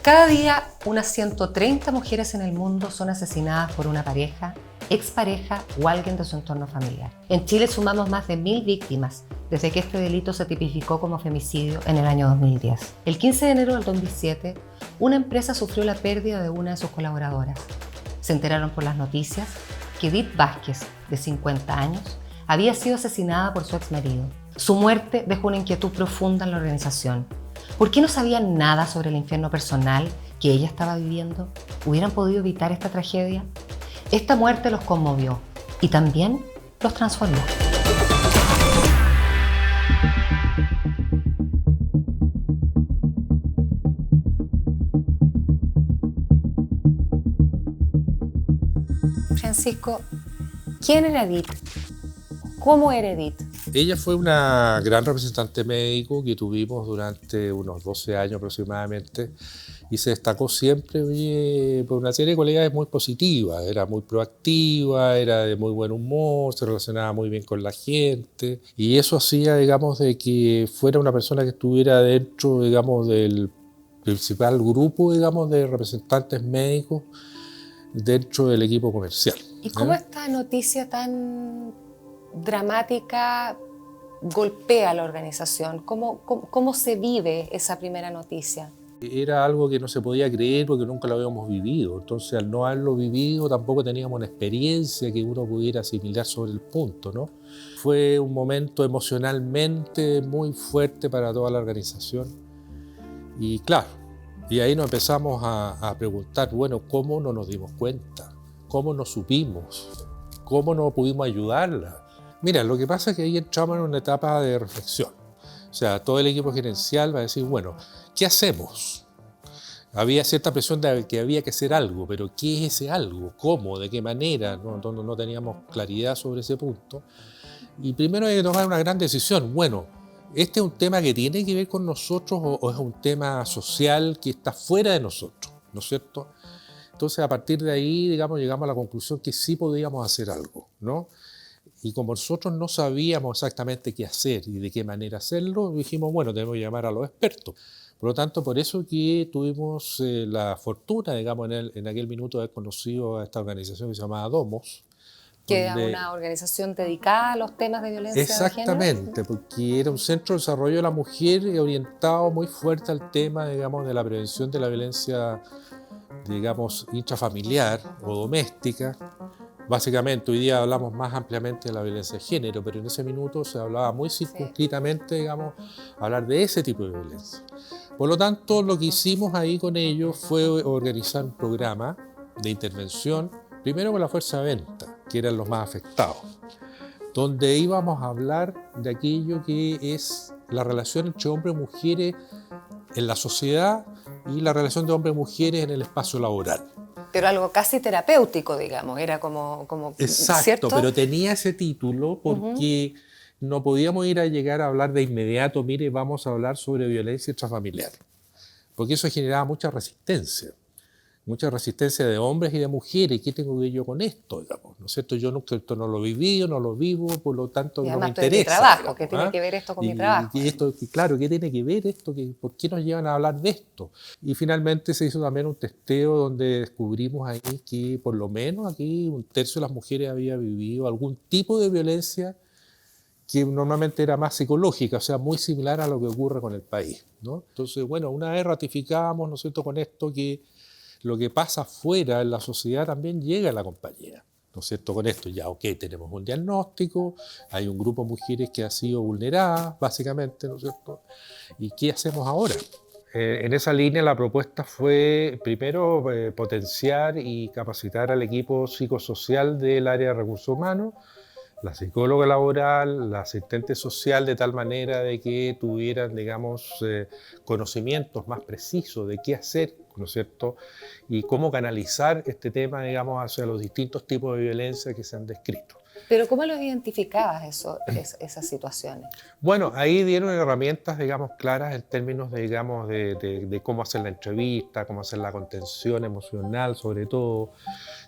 Cada día, unas 130 mujeres en el mundo son asesinadas por una pareja, expareja o alguien de su entorno familiar. En Chile sumamos más de 1000 víctimas desde que este delito se tipificó como femicidio en el año 2010. El 15 de enero del 2007, una empresa sufrió la pérdida de una de sus colaboradoras. Se enteraron por las noticias que Edith Vázquez, de 50 años, había sido asesinada por su exmarido. Su muerte dejó una inquietud profunda en la organización. ¿Por qué no sabían nada sobre el infierno personal que ella estaba viviendo? ¿Hubieran podido evitar esta tragedia? Esta muerte los conmovió y también los transformó. Francisco, ¿quién era Edith? ¿Cómo era Edith? Ella fue una gran representante médico que tuvimos durante unos 12 años aproximadamente y se destacó siempre por una serie de cualidades muy positivas. Era muy proactiva, era de muy buen humor, se relacionaba muy bien con la gente y eso hacía, digamos, de que fuera una persona que estuviera dentro, digamos, del principal grupo, digamos, de representantes médicos dentro del equipo comercial. ¿Y cómo esta noticia tan dramática golpea a la organización? ¿Cómo se vive esa primera noticia? Era algo que no se podía creer porque nunca lo habíamos vivido. Entonces, al no haberlo vivido, tampoco teníamos una experiencia que uno pudiera asimilar sobre el punto, ¿no? Fue un momento emocionalmente muy fuerte para toda la organización. Y claro, y ahí nos empezamos a preguntar, bueno, ¿cómo no nos dimos cuenta? ¿Cómo no supimos? ¿Cómo no pudimos ayudarla? Mira, lo que pasa es que ahí entramos en una etapa de reflexión. O sea, todo el equipo gerencial va a decir, bueno, ¿qué hacemos? Había cierta presión de que había que hacer algo, pero ¿qué es ese algo? ¿Cómo? ¿De qué manera? No teníamos claridad sobre ese punto. Y primero hay que tomar una gran decisión. Bueno, ¿este es un tema que tiene que ver con nosotros o es un tema social que está fuera de nosotros? ¿No es cierto? Entonces, a partir de ahí, digamos, llegamos a la conclusión que sí podíamos hacer algo, ¿no? Y como nosotros no sabíamos exactamente qué hacer y de qué manera hacerlo, dijimos, bueno, tenemos que llamar a los expertos. Por lo tanto, por eso que tuvimos la fortuna, digamos, en aquel minuto de haber conocido a esta organización que se llamaba Domos. Que era una organización dedicada a los temas de violencia de género. Exactamente, porque era un centro de desarrollo de la mujer orientado muy fuerte al tema, digamos, de la prevención de la violencia, digamos, intrafamiliar o doméstica. Básicamente, hoy día hablamos más ampliamente de la violencia de género, pero en ese minuto se hablaba muy circunscritamente, digamos, hablar de ese tipo de violencia. Por lo tanto, lo que hicimos ahí con ellos fue organizar un programa de intervención, primero con la fuerza de venta, que eran los más afectados, donde íbamos a hablar de aquello que es la relación entre hombres y mujeres en la sociedad y la relación de hombres y mujeres en el espacio laboral. Pero algo casi terapéutico, digamos, era como exacto, ¿cierto? Pero tenía ese título porque no podíamos llegar a hablar de inmediato, mire, vamos a hablar sobre violencia intrafamiliar, porque eso generaba mucha resistencia de hombres y de mujeres. ¿Qué tengo que ver yo con esto, digamos? ¿No es cierto? Yo esto no lo viví, no lo vivo, por lo tanto no me interesa. Mi trabajo, digamos, ¿qué tiene que ver esto con mi trabajo? Claro, ¿qué tiene que ver esto? ¿Por qué nos llevan a hablar de esto? Y finalmente se hizo también un testeo donde descubrimos ahí que por lo menos aquí 1/3 de las mujeres había vivido algún tipo de violencia que normalmente era más psicológica, o sea, muy similar a lo que ocurre con el país, ¿no? Entonces, bueno, una vez ratificábamos, ¿no es cierto?, con esto que lo que pasa afuera en la sociedad también llega a la compañía, ¿no es cierto? Con esto ya, ok, tenemos un diagnóstico, hay un grupo de mujeres que ha sido vulnerada, básicamente, ¿no es cierto? ¿Y qué hacemos ahora? En esa línea la propuesta fue, primero, potenciar y capacitar al equipo psicosocial del área de recursos humanos, la psicóloga laboral, la asistente social, de tal manera de que tuvieran, digamos, conocimientos más precisos de qué hacer, ¿no es cierto?, y cómo canalizar este tema, digamos, hacia los distintos tipos de violencia que se han descrito. ¿Pero cómo los identificabas esas situaciones? Bueno, ahí dieron herramientas, digamos, claras en términos, digamos, de cómo hacer la entrevista, cómo hacer la contención emocional, sobre todo,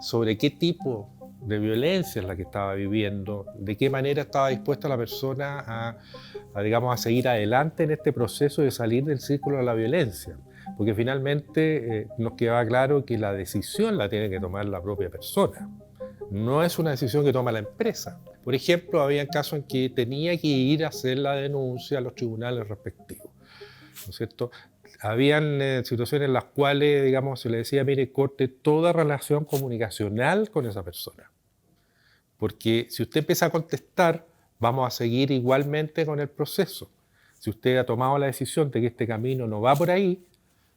sobre qué tipo de violencia es la que estaba viviendo, de qué manera estaba dispuesta la persona digamos, a seguir adelante en este proceso de salir del círculo de la violencia. porque finalmente nos quedaba claro que la decisión la tiene que tomar la propia persona. No es una decisión que toma la empresa. Por ejemplo, había casos en que tenía que ir a hacer la denuncia a los tribunales respectivos, ¿no es cierto? Habían situaciones en las cuales, digamos, se le decía, mire, corte toda relación comunicacional con esa persona. Porque si usted empieza a contestar, vamos a seguir igualmente con el proceso. Si usted ha tomado la decisión de que este camino no va por ahí,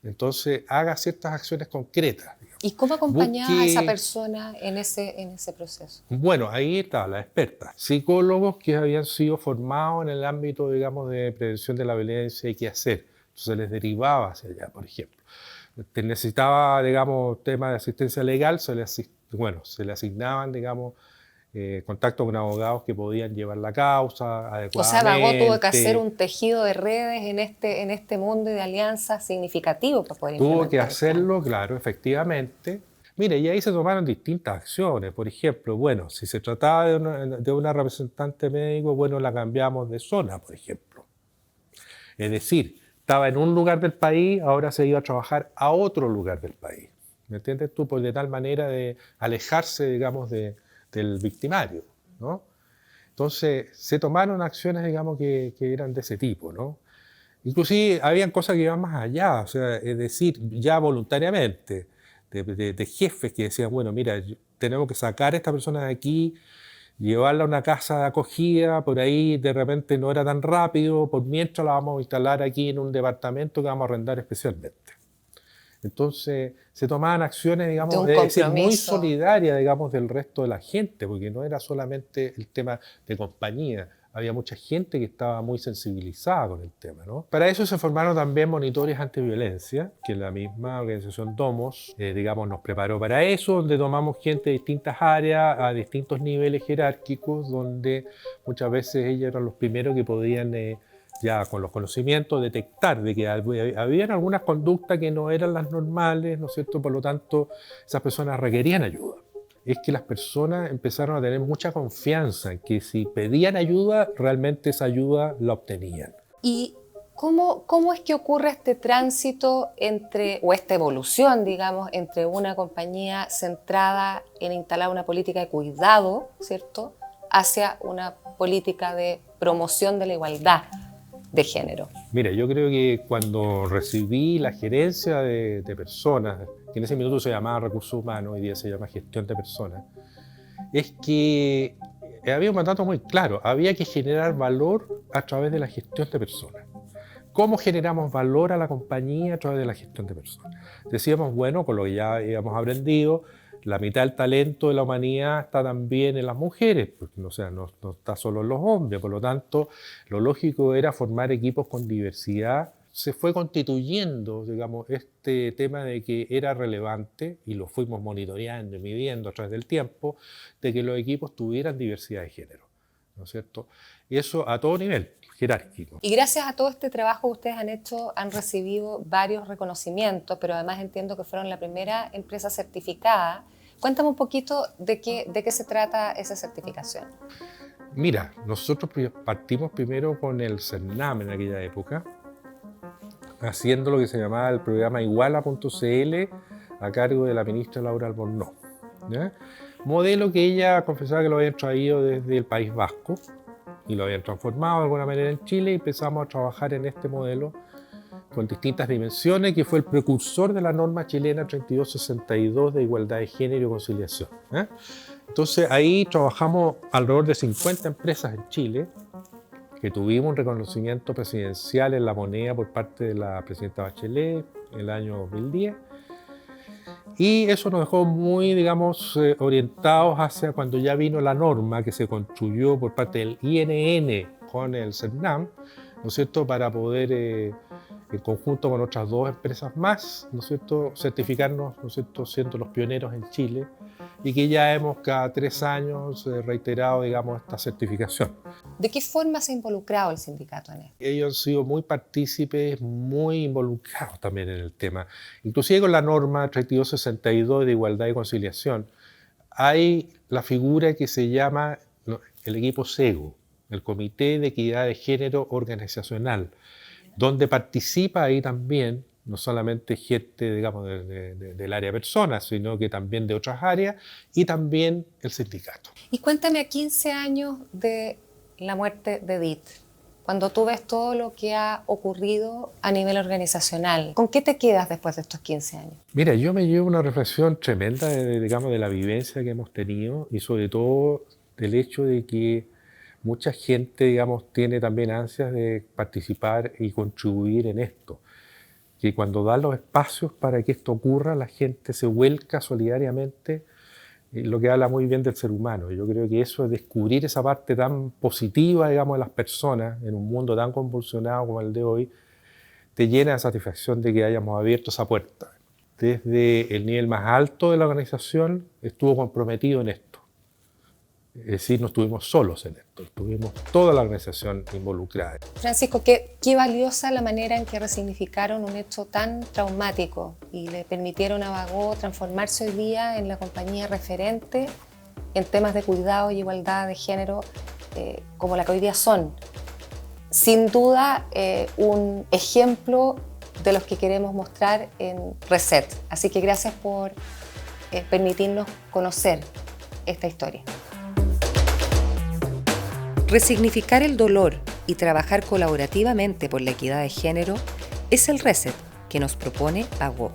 entonces haga ciertas acciones concretas. Digamos. ¿Y cómo acompañaba a esa persona en ese proceso? Bueno, ahí estaban las expertas, psicólogos que habían sido formados en el ámbito, digamos, de prevención de la violencia y qué hacer. Entonces les derivaba hacia allá, por ejemplo. Necesitaba, digamos, temas de asistencia legal, se le asignaban, digamos, contacto con abogados que podían llevar la causa adecuadamente. O sea, Bagó tuvo que hacer un tejido de redes en este mundo de alianzas significativo para poder implementar. Tuvo que hacerlo, claro, efectivamente. Mire, y ahí se tomaron distintas acciones. Por ejemplo, bueno, si se trataba de una representante médico, bueno, la cambiamos de zona, por ejemplo. Es decir, estaba en un lugar del país, ahora se iba a trabajar a otro lugar del país. ¿Me entiendes tú? Pues de tal manera de alejarse, digamos, del victimario, ¿no? Entonces, se tomaron acciones, digamos, que eran de ese tipo, ¿no? Inclusive, habían cosas que iban más allá, o sea, es decir, ya voluntariamente, de jefes que decían, bueno, mira, tenemos que sacar a esta persona de aquí, llevarla a una casa de acogida, por ahí de repente no era tan rápido, por mientras la vamos a instalar aquí en un departamento que vamos a arrendar especialmente. Entonces, se tomaban acciones, digamos, muy solidarias, digamos, del resto de la gente, porque no era solamente el tema de compañía, había mucha gente que estaba muy sensibilizada con el tema, ¿no? Para eso se formaron también monitores antiviolencia, que la misma organización Domos, digamos, nos preparó para eso, donde tomamos gente de distintas áreas, a distintos niveles jerárquicos, donde muchas veces ellos eran los primeros que podían ya con los conocimientos detectar de que había algunas conductas que no eran las normales, ¿no es cierto? Por lo tanto, esas personas requerían ayuda. Es que las personas empezaron a tener mucha confianza en que si pedían ayuda, realmente esa ayuda la obtenían. ¿Y cómo es que ocurre este tránsito o esta evolución, digamos, entre una compañía centrada en instalar una política de cuidado, ¿cierto?, hacia una política de promoción de la igualdad de género? Mira, yo creo que cuando recibí la gerencia de personas, que en ese minuto se llamaba recursos humanos, hoy día se llama gestión de personas, es que había un mandato muy claro, había que generar valor a través de la gestión de personas. ¿Cómo generamos valor a la compañía a través de la gestión de personas? Decíamos, bueno, con lo que ya habíamos aprendido, la mitad del talento de la humanidad está también en las mujeres, porque, o sea, no está solo en los hombres, por lo tanto, lo lógico era formar equipos con diversidad. Se fue constituyendo, digamos, este tema de que era relevante, y lo fuimos monitoreando y midiendo a través del tiempo, de que los equipos tuvieran diversidad de género, ¿no es cierto? Y eso a todo nivel jerárquico. Y gracias a todo este trabajo que ustedes han hecho, han recibido varios reconocimientos, pero además entiendo que fueron la primera empresa certificada. Cuéntame un poquito de qué se trata esa certificación. Mira, nosotros partimos primero con el CERNAM en aquella época, haciendo lo que se llamaba el programa Iguala.cl a cargo de la ministra Laura Albornoz, ¿ya? Modelo que ella confesaba que lo habían traído desde el País Vasco y lo habían transformado de alguna manera en Chile, y empezamos a trabajar en este modelo con distintas dimensiones, que fue el precursor de la norma chilena 3262 de igualdad de género y conciliación, ¿eh? Entonces ahí trabajamos alrededor de 50 empresas en Chile, que tuvimos un reconocimiento presidencial en la moneda por parte de la presidenta Bachelet en el año 2010. Y eso nos dejó muy, digamos, orientados hacia cuando ya vino la norma que se construyó por parte del INN con el CERNAM, ¿no es cierto?, para poder, en conjunto con otras dos empresas más, ¿no es cierto?, certificarnos, ¿no es cierto?, siendo los pioneros en Chile, y que ya hemos cada 3 años reiterado, digamos, esta certificación. ¿De qué forma se ha involucrado el sindicato en esto? Ellos han sido muy partícipes, muy involucrados también en el tema. Inclusive con la norma 3262 de igualdad y conciliación, hay la figura que se llama el equipo SEGO, el Comité de Equidad de Género Organizacional, donde participa ahí también no solamente gente, digamos, del área personas, sino que también de otras áreas y también el sindicato. Y cuéntame, a 15 años de la muerte de Edith, cuando tú ves todo lo que ha ocurrido a nivel organizacional, ¿con qué te quedas después de estos 15 años? Mira, yo me llevo una reflexión tremenda digamos, de la vivencia que hemos tenido y sobre todo del hecho de que mucha gente, digamos, tiene también ansias de participar y contribuir en esto. Que cuando da los espacios para que esto ocurra, la gente se vuelca solidariamente, lo que habla muy bien del ser humano. Yo creo que eso es descubrir esa parte tan positiva, digamos, de las personas en un mundo tan convulsionado como el de hoy, te llena de satisfacción de que hayamos abierto esa puerta. Desde el nivel más alto de la organización estuvo comprometido en esto. Es decir, no estuvimos solos en esto, estuvimos toda la organización involucrada. Francisco, qué valiosa la manera en que resignificaron un hecho tan traumático y le permitieron a Bagó transformarse hoy día en la compañía referente en temas de cuidado y igualdad de género como la que hoy día son. Sin duda, un ejemplo de los que queremos mostrar en Reset. Así que gracias por permitirnos conocer esta historia. Resignificar el dolor y trabajar colaborativamente por la equidad de género es el Reset que nos propone Bagó.